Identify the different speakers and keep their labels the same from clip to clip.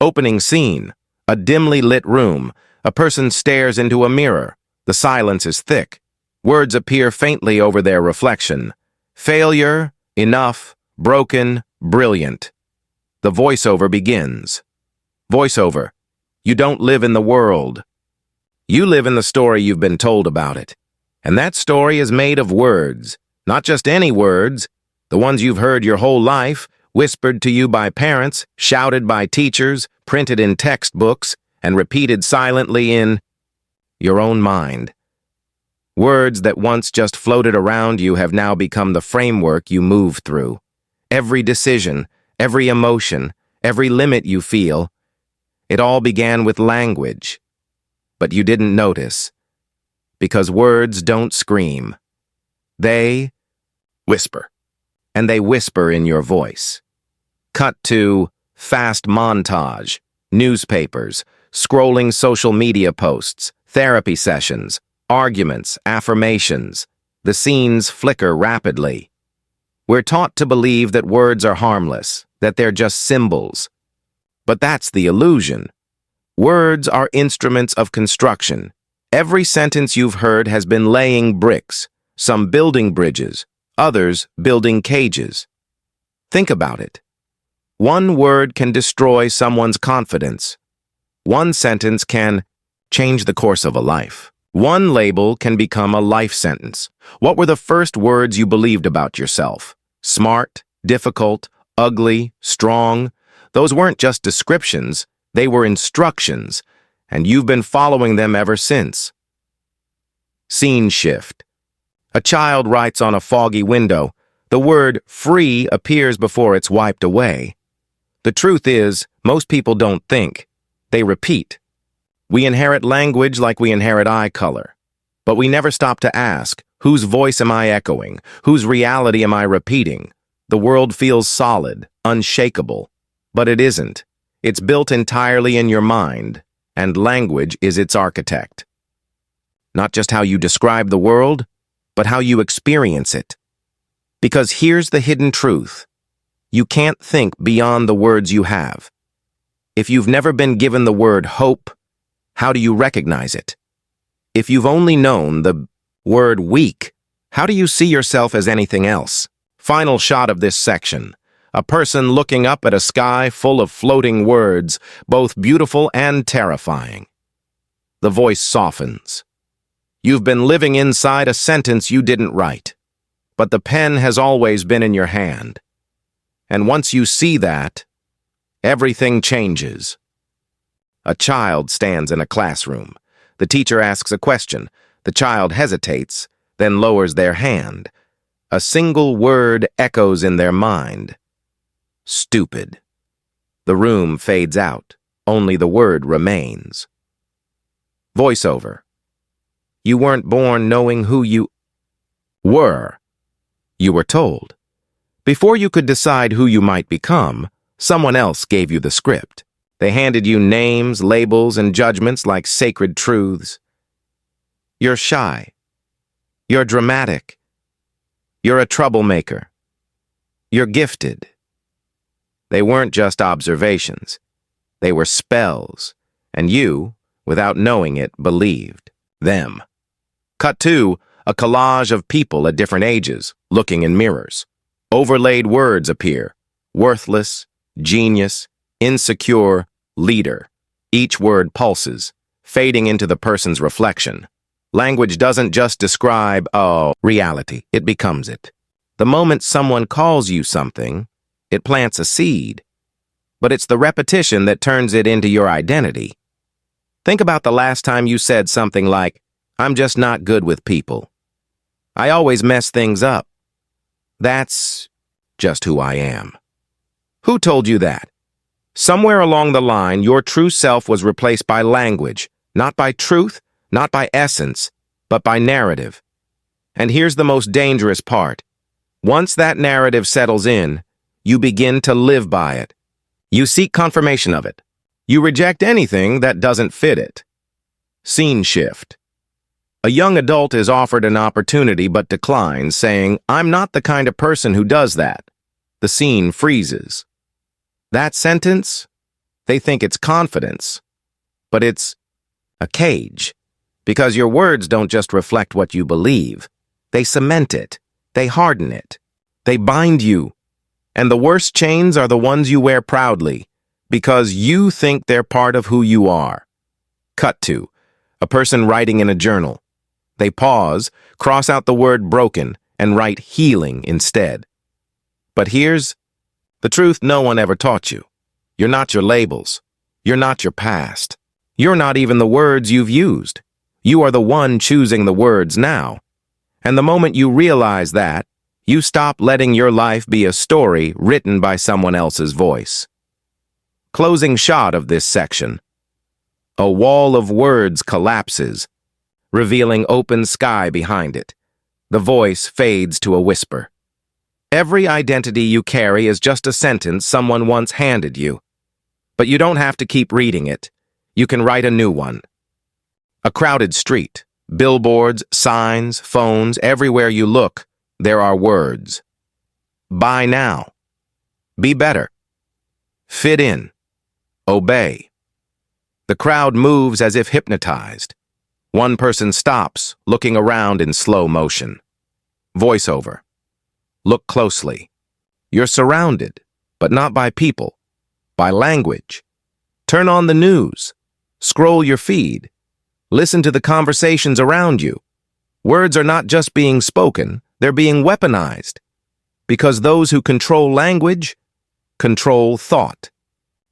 Speaker 1: Opening scene. A dimly lit room. A person stares into a mirror. The silence is thick. Words appear faintly over their reflection. Failure, enough, broken, brilliant. The voiceover begins. Voiceover. You don't live in the world. You live in the story you've been told about it. And that story is made of words. Not just any words. The ones you've heard your whole life, whispered to you by parents, shouted by teachers, printed in textbooks, and repeated silently in your own mind. Words that once just floated around you have now become the framework you move through. Every decision, every emotion, every limit you feel, it all began with language. But you didn't notice. Because words don't scream. They whisper. And they whisper in your voice. Cut to fast montage, newspapers, scrolling social media posts, therapy sessions, arguments, affirmations. The scenes flicker rapidly. We're taught to believe that words are harmless, that they're just symbols. But that's the illusion. Words are instruments of construction. Every sentence you've heard has been laying bricks, some building bridges, others building cages. Think about it. One word can destroy someone's confidence. One sentence can change the course of a life. One label can become a life sentence. What were the first words you believed about yourself? Smart, difficult, ugly, strong. Those weren't just descriptions, they were instructions, and you've been following them ever since. Scene shift. A child writes on a foggy window. The word free appears before it's wiped away. The truth is, most people don't think. They repeat. We inherit language like we inherit eye color. But we never stop to ask, whose voice am I echoing? Whose reality am I repeating? The world feels solid, unshakable. But it isn't. It's built entirely in your mind, and language is its architect. Not just how you describe the world, but how you experience it. Because here's the hidden truth. You can't think beyond the words you have. If you've never been given the word hope, how do you recognize it? If you've only known the word weak, how do you see yourself as anything else? Final shot of this section. A person looking up at a sky full of floating words, both beautiful and terrifying. The voice softens. You've been living inside a sentence you didn't write, but the pen has always been in your hand. And once you see that, everything changes. A child stands in a classroom. The teacher asks a question. The child hesitates, then lowers their hand. A single word echoes in their mind. Stupid. The room fades out. Only the word remains. Voiceover. You weren't born knowing who you were. You were told. Before you could decide who you might become, someone else gave you the script. They handed you names, labels, and judgments like sacred truths. You're shy. You're dramatic. You're a troublemaker. You're gifted. They weren't just observations. They were spells, and you, without knowing it, believed them. Cut to a collage of people at different ages, looking in mirrors. Overlaid words appear. Worthless, genius, insecure, leader. Each word pulses, fading into the person's reflection. Language doesn't just describe, reality. It becomes it. The moment someone calls you something, it plants a seed. But it's the repetition that turns it into your identity. Think about the last time you said something like, I'm just not good with people. I always mess things up. That's just who I am. Who told you that? Somewhere along the line, your true self was replaced by language, not by truth, not by essence, but by narrative. And here's the most dangerous part. Once that narrative settles in, you begin to live by it. You seek confirmation of it. You reject anything that doesn't fit it. Scene shift. A young adult is offered an opportunity but declines, saying, I'm not the kind of person who does that. The scene freezes. That sentence? They think it's confidence, but it's a cage. Because your words don't just reflect what you believe. They cement it. They harden it. They bind you. And the worst chains are the ones you wear proudly, because you think they're part of who you are. Cut to a person writing in a journal. They pause, cross out the word broken, and write healing instead. But here's the truth no one ever taught you. You're not your labels. You're not your past. You're not even the words you've used. You are the one choosing the words now. And the moment you realize that, you stop letting your life be a story written by someone else's voice. Closing shot of this section. A wall of words collapses, revealing open sky behind it. The voice fades to a whisper. Every identity you carry is just a sentence someone once handed you. But you don't have to keep reading it. You can write a new one. A crowded street, billboards, signs, phones, everywhere you look, there are words. Buy now. Be better. Fit in. Obey. The crowd moves as if hypnotized. One person stops, looking around in slow motion. Voiceover. Look closely. You're surrounded, but not by people, by language. Turn on the news. Scroll your feed. Listen to the conversations around you. Words are not just being spoken, they're being weaponized. Because those who control language control thought.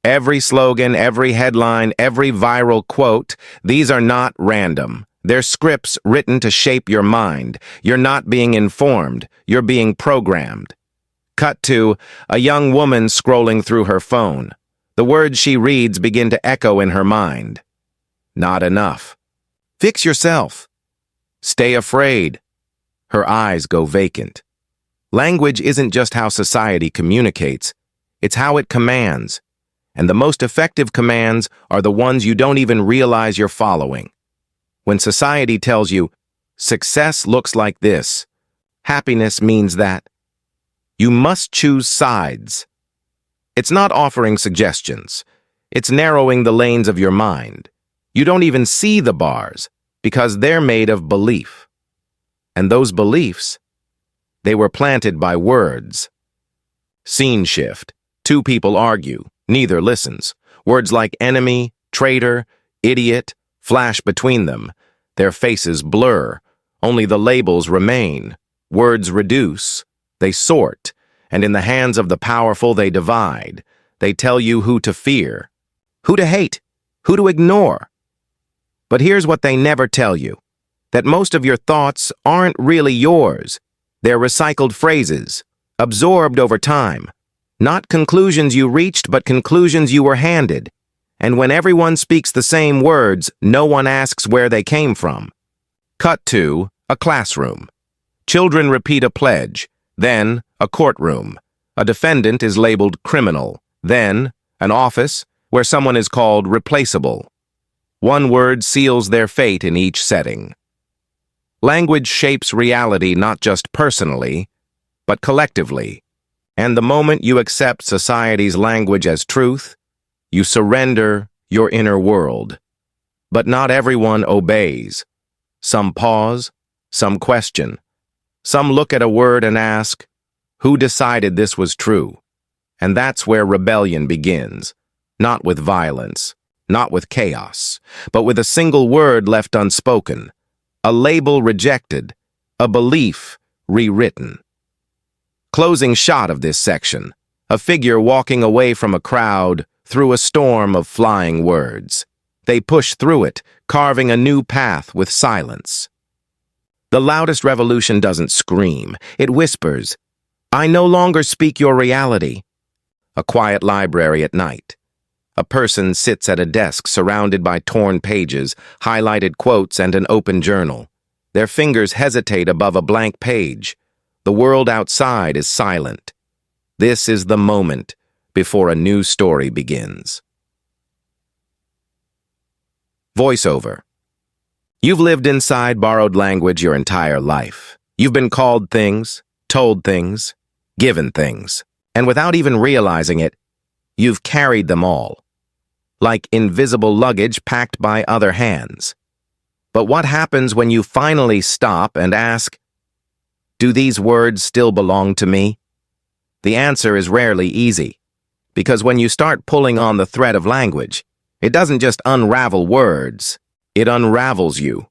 Speaker 1: Every slogan, every headline, every viral quote, these are not random. They're scripts written to shape your mind. You're not being informed, you're being programmed. Cut to a young woman scrolling through her phone. The words she reads begin to echo in her mind. Not enough. Fix yourself. Stay afraid. Her eyes go vacant. Language isn't just how society communicates, it's how it commands. And the most effective commands are the ones you don't even realize you're following. When society tells you, success looks like this, happiness means that, you must choose sides. It's not offering suggestions. It's narrowing the lanes of your mind. You don't even see the bars because they're made of belief. And those beliefs, they were planted by words. Scene shift. Two people argue. Neither listens. Words like enemy, traitor, idiot flash between them. Their faces blur. Only the labels remain. Words reduce. They sort. And in the hands of the powerful, they divide. They tell you who to fear, who to hate, who to ignore. But here's what they never tell you, that most of your thoughts aren't really yours. They're recycled phrases, absorbed over time. Not conclusions you reached, but conclusions you were handed. And when everyone speaks the same words, no one asks where they came from. Cut to a classroom. Children repeat a pledge, then a courtroom. A defendant is labeled criminal, then an office where someone is called replaceable. One word seals their fate in each setting. Language shapes reality not just personally, but collectively. And the moment you accept society's language as truth, you surrender your inner world. But not everyone obeys. Some pause, some question. Some look at a word and ask, who decided this was true? And that's where rebellion begins, not with violence, not with chaos, but with a single word left unspoken, a label rejected, a belief rewritten. Closing shot of this section, a figure walking away from a crowd through a storm of flying words. They push through it, carving a new path with silence. The loudest revolution doesn't scream, it whispers, I no longer speak your reality. A quiet library at night. A person sits at a desk surrounded by torn pages, highlighted quotes, and an open journal. Their fingers hesitate above a blank page. The world outside is silent. This is the moment before a new story begins. Voiceover. You've lived inside borrowed language your entire life. You've been called things, told things, given things, and without even realizing it, you've carried them all. like invisible luggage packed by other hands. But what happens when you finally stop and ask, do these words still belong to me? The answer is rarely easy, because when you start pulling on the thread of language, it doesn't just unravel words, it unravels you.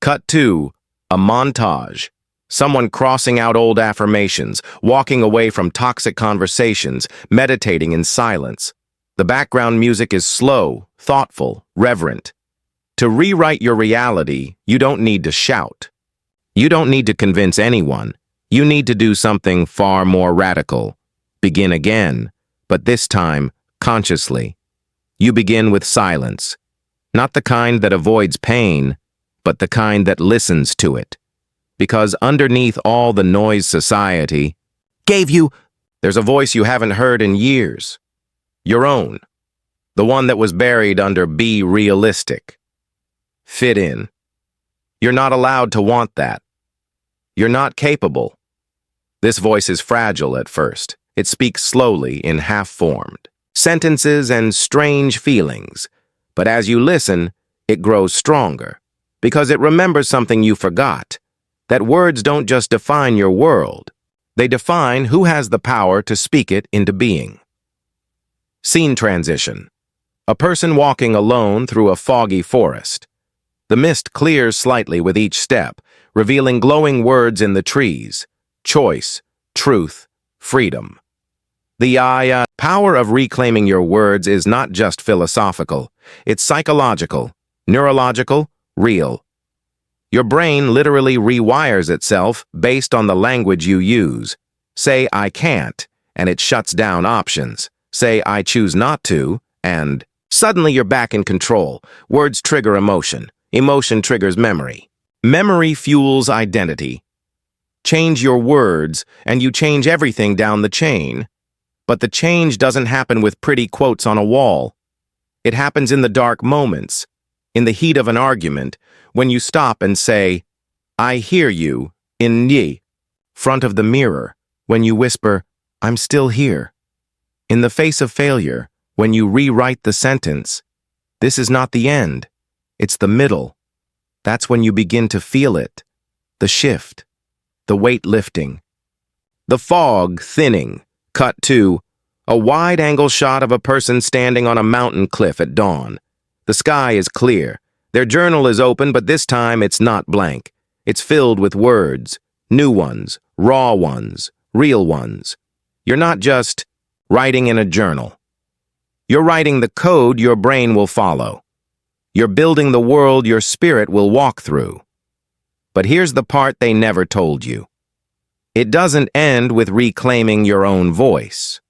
Speaker 1: Cut 2, a montage. Someone crossing out old affirmations, walking away from toxic conversations, meditating in silence. The background music is slow, thoughtful, reverent. To rewrite your reality, you don't need to shout. You don't need to convince anyone. You need to do something far more radical. Begin again, but this time, consciously. You begin with silence. Not the kind that avoids pain, but the kind that listens to it. Because underneath all the noise society gave you, there's a voice you haven't heard in years. Your own. The one that was buried under be realistic. Fit in. You're not allowed to want that. You're not capable. This voice is fragile at first. It speaks slowly in half-formed sentences and strange feelings. But as you listen, it grows stronger. Because it remembers something you forgot. That words don't just define your world. They define who has the power to speak it into being. Scene transition. A person walking alone through a foggy forest. The mist clears slightly with each step, revealing glowing words in the trees. Choice, truth, freedom. The power of reclaiming your words is not just philosophical. It's psychological, neurological, real. Your brain literally rewires itself based on the language you use. Say, I can't, and it shuts down options. Say, I choose not to, and suddenly you're back in control. Words trigger emotion. Emotion triggers memory. Memory fuels identity. Change your words, and you change everything down the chain. But the change doesn't happen with pretty quotes on a wall. It happens in the dark moments, in the heat of an argument, when you stop and say, I hear you, in the front of the mirror, when you whisper, I'm still here. In the face of failure, when you rewrite the sentence, this is not the end, it's the middle. That's when you begin to feel it, the shift, the weight lifting. The fog thinning. Cut 2, a wide-angle shot of a person standing on a mountain cliff at dawn. The sky is clear. Their journal is open, but this time it's not blank. It's filled with words, new ones, raw ones, real ones. You're not just writing in a journal. You're writing the code your brain will follow. You're building the world your spirit will walk through. But here's the part they never told you. It doesn't end with reclaiming your own voice.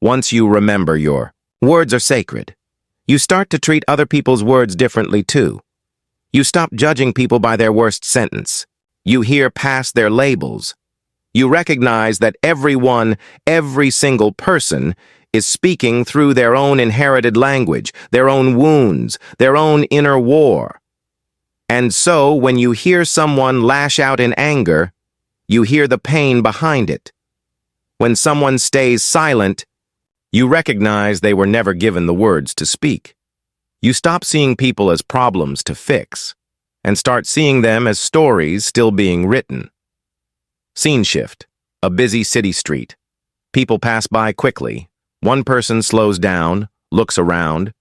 Speaker 1: Once you remember your words are sacred, you start to treat other people's words differently too. You stop judging people by their worst sentence. You hear past their labels. You recognize that everyone, every single person, is speaking through their own inherited language, their own wounds, their own inner war. And so, when you hear someone lash out in anger, you hear the pain behind it. When someone stays silent, you recognize they were never given the words to speak. You stop seeing people as problems to fix, and start seeing them as stories still being written. Scene shift. A busy city street. People pass by quickly. One person slows down, looks around,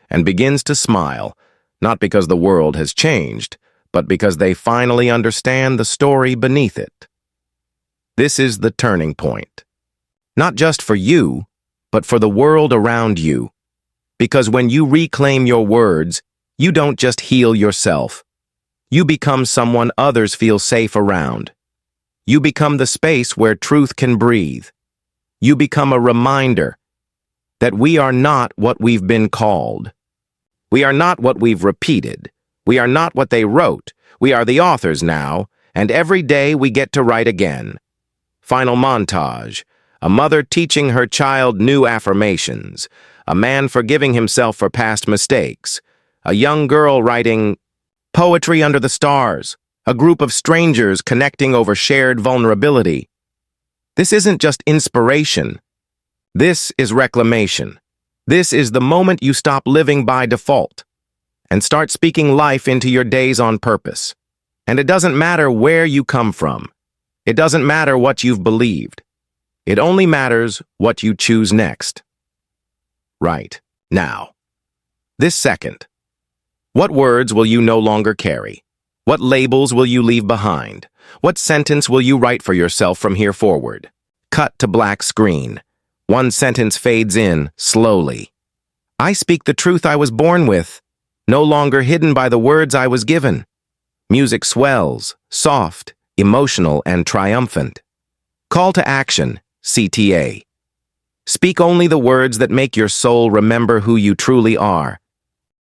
Speaker 1: and begins to smile, not because the world has changed, but because they finally understand the story beneath it. This is the turning point. Not just for you, but for the world around you. Because when you reclaim your words, you don't just heal yourself. You become someone others feel safe around. You become the space where truth can breathe. You become a reminder that we are not what we've been called. We are not what we've repeated. We are not what they wrote. We are the authors now, and every day we get to write again. Final montage. A mother teaching her child new affirmations. A man forgiving himself for past mistakes. A young girl writing poetry under the stars. A group of strangers connecting over shared vulnerability. This isn't just inspiration. This is reclamation. This is the moment you stop living by default and start speaking life into your days on purpose. And it doesn't matter where you come from. It doesn't matter what you've believed. It only matters what you choose next. Right now. This second. What words will you no longer carry? What labels will you leave behind? What sentence will you write for yourself from here forward? Cut to black screen. One sentence fades in, slowly. I speak the truth I was born with, no longer hidden by the words I was given. Music swells, soft, emotional, and triumphant. Call to action, CTA. Speak only the words that make your soul remember who you truly are,